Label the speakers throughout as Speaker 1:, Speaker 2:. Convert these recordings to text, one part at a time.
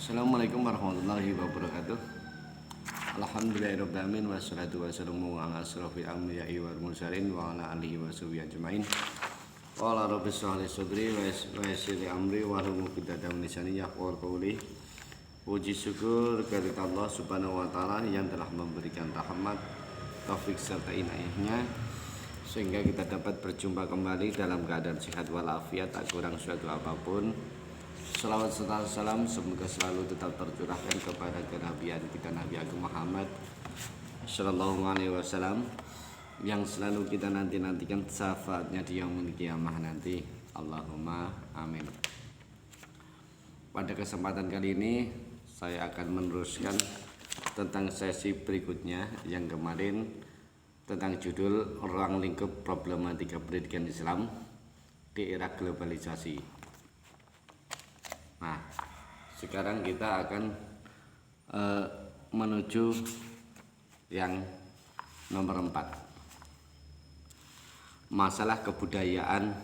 Speaker 1: Assalamualaikum warahmatullahi wabarakatuh. Alhamdulillahirabbil wassalatu wassalamu ala asrofil anbiya'i wal mursalin wa ala alihi washabihi ajmain. Qala rabbi shrah li sadri wa yassir li amri wahlul 'uqdatam min lisani yafqahu qawli. Puji syukur kepada Allah Subhanahu wa taala yang telah memberikan rahmat, taufik serta inayahnya sehingga kita dapat berjumpa kembali dalam keadaan sehat walafiat, tak kurang suatu apapun. Salawat serta salam semoga selalu tetap tercurahkan kepada kenabian kita Nabi Agung Muhammad Sallallahu Alaihi Wasallam yang selalu kita nantikan syafaatnya di yaumul qiyamah nanti. Allahumma amin. Pada kesempatan kali ini saya akan meneruskan tentang sesi berikutnya yang kemarin tentang judul ruang lingkup problematika pendidikan Islam di era globalisasi. Nah, sekarang kita akan menuju yang nomor 4. Masalah kebudayaan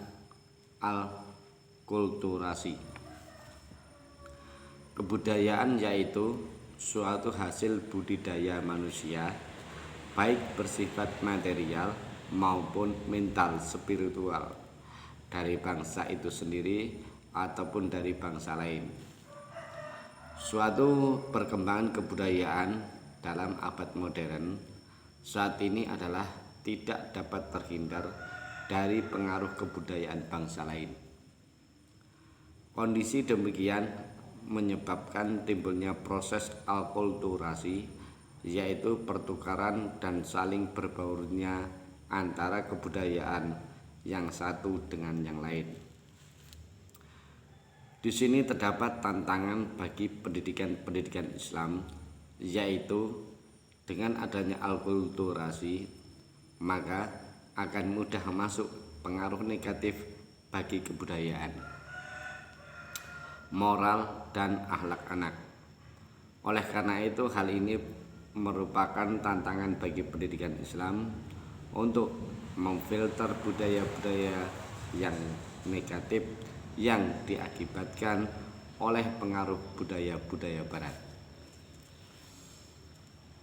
Speaker 1: alkulturasi. Kebudayaan yaitu suatu hasil budidaya manusia, baik bersifat material maupun mental spiritual dari bangsa itu sendiri ataupun dari bangsa lain. Suatu perkembangan kebudayaan dalam abad modern saat ini adalah tidak dapat terhindar dari pengaruh kebudayaan bangsa lain. Kondisi demikian menyebabkan timbulnya proses alkulturasi, yaitu pertukaran dan saling berbaurnya antara kebudayaan yang satu dengan yang lain. Di sini terdapat tantangan bagi pendidikan Islam, yaitu dengan adanya alkulturasi maka akan mudah masuk pengaruh negatif bagi kebudayaan, moral dan akhlak anak. Oleh karena itu hal ini merupakan tantangan bagi pendidikan Islam untuk memfilter budaya-budaya yang negatif yang diakibatkan oleh pengaruh budaya-budaya barat.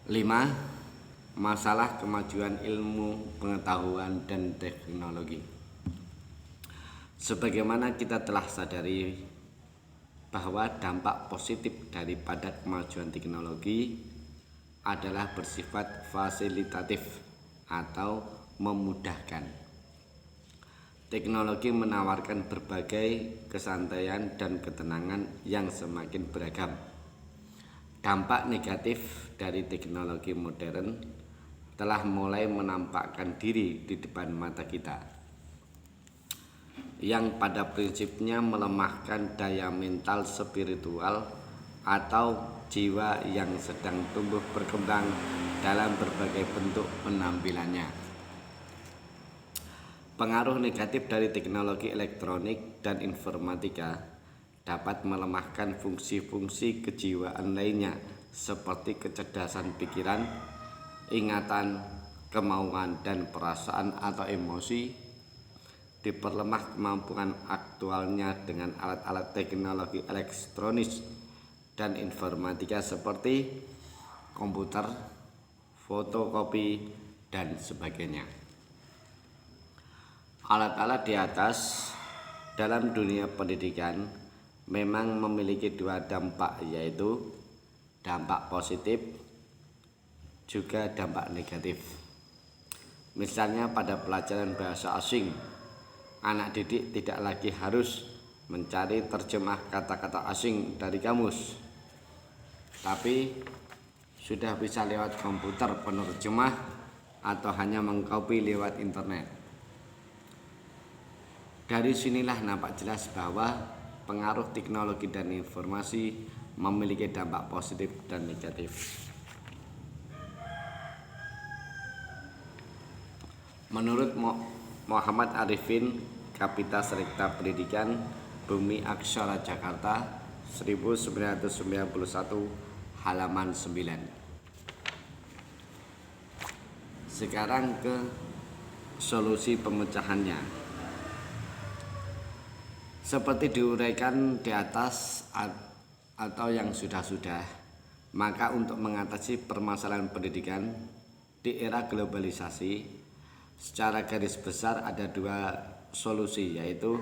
Speaker 1: 5. Masalah kemajuan ilmu, pengetahuan dan teknologi. Sebagaimana kita telah sadari bahwa dampak positif daripada kemajuan teknologi adalah bersifat fasilitatif atau memudahkan. Teknologi menawarkan berbagai kesantaian dan ketenangan yang semakin beragam. Dampak negatif dari teknologi modern telah mulai menampakkan diri di depan mata kita, yang pada prinsipnya melemahkan daya mental spiritual atau jiwa yang sedang tumbuh berkembang dalam berbagai bentuk penampilannya. Pengaruh negatif dari teknologi elektronik dan informatika dapat melemahkan fungsi-fungsi kejiwaan lainnya seperti kecerdasan pikiran, ingatan, kemauan dan perasaan atau emosi. Diperlemah kemampuan aktualnya dengan alat-alat teknologi elektronik dan informatika seperti komputer, fotokopi dan sebagainya. Alat-alat di atas dalam dunia pendidikan memang memiliki dua dampak, yaitu dampak positif juga dampak negatif. Misalnya pada pelajaran bahasa asing, anak didik tidak lagi harus mencari terjemah kata-kata asing dari kamus, tapi sudah bisa lewat komputer penerjemah atau hanya mengcopy lewat internet. Dari sinilah nampak jelas bahwa pengaruh teknologi dan informasi memiliki dampak positif dan negatif. Menurut Muhammad Arifin, Kapita Rekta Pendidikan Bumi Aksara Jakarta 1991 halaman 9. Sekarang ke solusi pemecahannya. Seperti diuraikan di atas, atau yang sudah-sudah, maka untuk mengatasi permasalahan pendidikan di era globalisasi secara garis besar ada dua solusi, yaitu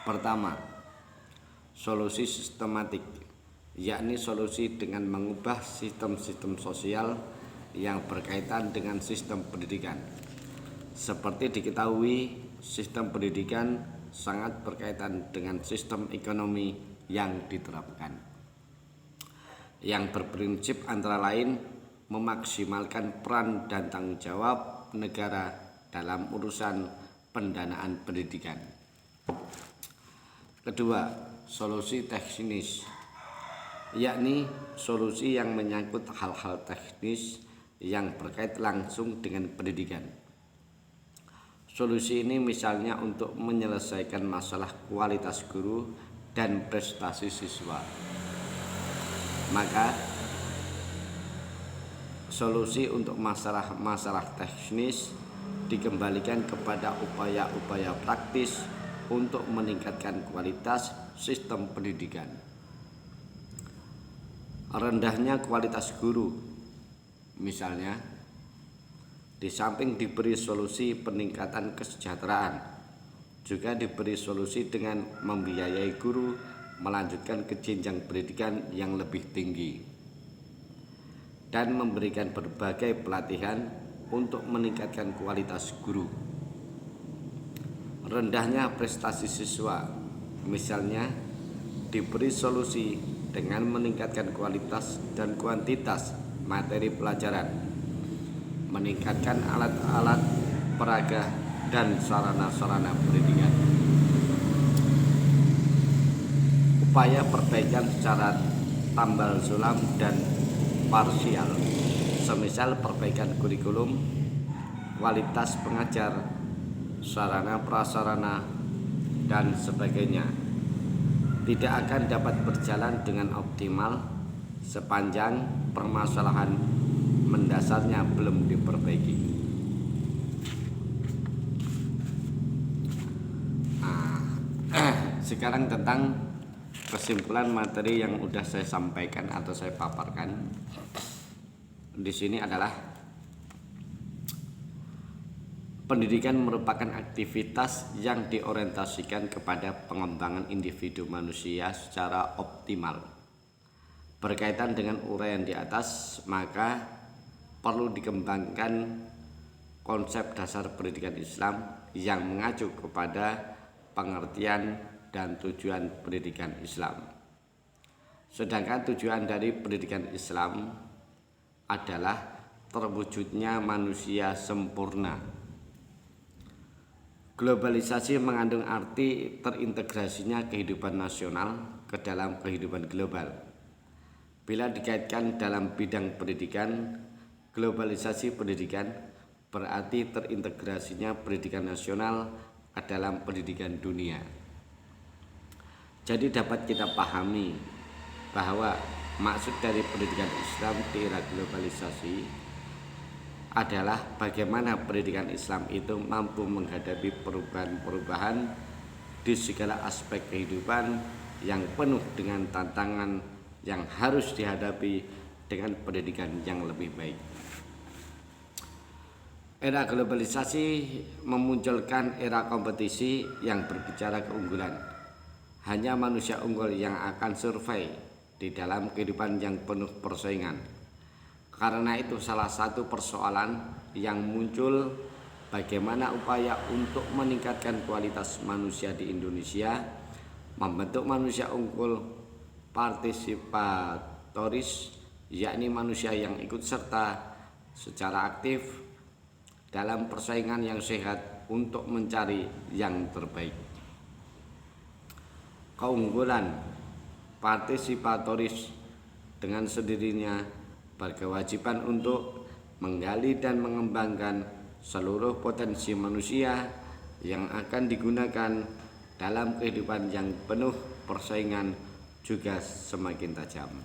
Speaker 1: pertama, solusi sistematik, yakni solusi dengan mengubah sistem-sistem sosial yang berkaitan dengan sistem pendidikan. Seperti diketahui, sistem pendidikan sangat berkaitan dengan sistem ekonomi yang diterapkan, yang berprinsip antara lain memaksimalkan peran dan tanggung jawab negara dalam urusan pendanaan pendidikan. Kedua, solusi teknis, yakni solusi yang menyangkut hal-hal teknis yang berkait langsung dengan pendidikan. Solusi ini misalnya untuk menyelesaikan masalah kualitas guru dan prestasi siswa. Maka solusi untuk masalah teknis dikembalikan kepada upaya-upaya praktis untuk meningkatkan kualitas sistem pendidikan. Rendahnya kualitas guru, misalnya, di samping diberi solusi peningkatan kesejahteraan, juga diberi solusi dengan membiayai guru melanjutkan ke jenjang pendidikan yang lebih tinggi dan memberikan berbagai pelatihan untuk meningkatkan kualitas guru. Rendahnya prestasi siswa, misalnya, diberi solusi dengan meningkatkan kualitas dan kuantitas materi pelajaran, meningkatkan alat-alat peraga dan sarana-sarana pendidikan. Upaya perbaikan secara tambal sulam dan parsial, semisal perbaikan kurikulum, kualitas pengajar, sarana prasarana, dan sebagainya, tidak akan dapat berjalan dengan optimal sepanjang permasalahan mendasarnya belum diperbaiki. Sekarang tentang kesimpulan materi yang sudah saya sampaikan atau saya paparkan di sini adalah pendidikan merupakan aktivitas yang diorientasikan kepada pengembangan individu manusia secara optimal. Berkaitan dengan uraian di atas, maka perlu dikembangkan konsep dasar pendidikan Islam yang mengacu kepada pengertian dan tujuan pendidikan Islam. Sedangkan tujuan dari pendidikan Islam adalah terwujudnya manusia sempurna. Globalisasi mengandung arti terintegrasinya kehidupan nasional ke dalam kehidupan global. Bila dikaitkan dalam bidang pendidikan, globalisasi pendidikan berarti terintegrasinya pendidikan nasional ke dalam pendidikan dunia. Jadi dapat kita pahami bahwa maksud dari pendidikan Islam di era globalisasi adalah bagaimana pendidikan Islam itu mampu menghadapi perubahan-perubahan di segala aspek kehidupan yang penuh dengan tantangan yang harus dihadapi dengan pendidikan yang lebih baik. Era globalisasi memunculkan era kompetisi yang berbicara keunggulan. Hanya manusia unggul yang akan survive di dalam kehidupan yang penuh persaingan. Karena itu salah satu persoalan yang muncul bagaimana upaya untuk meningkatkan kualitas manusia di Indonesia, membentuk manusia unggul partisipatoris, yakni manusia yang ikut serta secara aktif dalam persaingan yang sehat untuk mencari yang terbaik. Keunggulan partisipatoris dengan sendirinya berkewajiban untuk menggali dan mengembangkan seluruh potensi manusia yang akan digunakan dalam kehidupan yang penuh persaingan juga semakin tajam.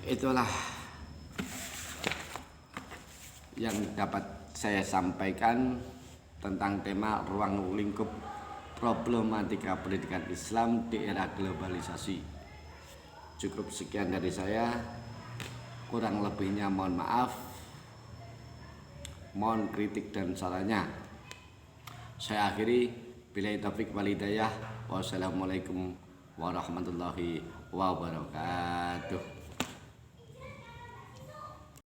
Speaker 1: Itulah yang dapat saya sampaikan tentang tema ruang lingkup problematika pendidikan Islam di era globalisasi. Cukup sekian dari saya, kurang lebihnya mohon maaf, mohon kritik dan sarannya. Saya akhiri, billahi taufik wal hidayah. Wassalamualaikum warahmatullahi wabarakatuh.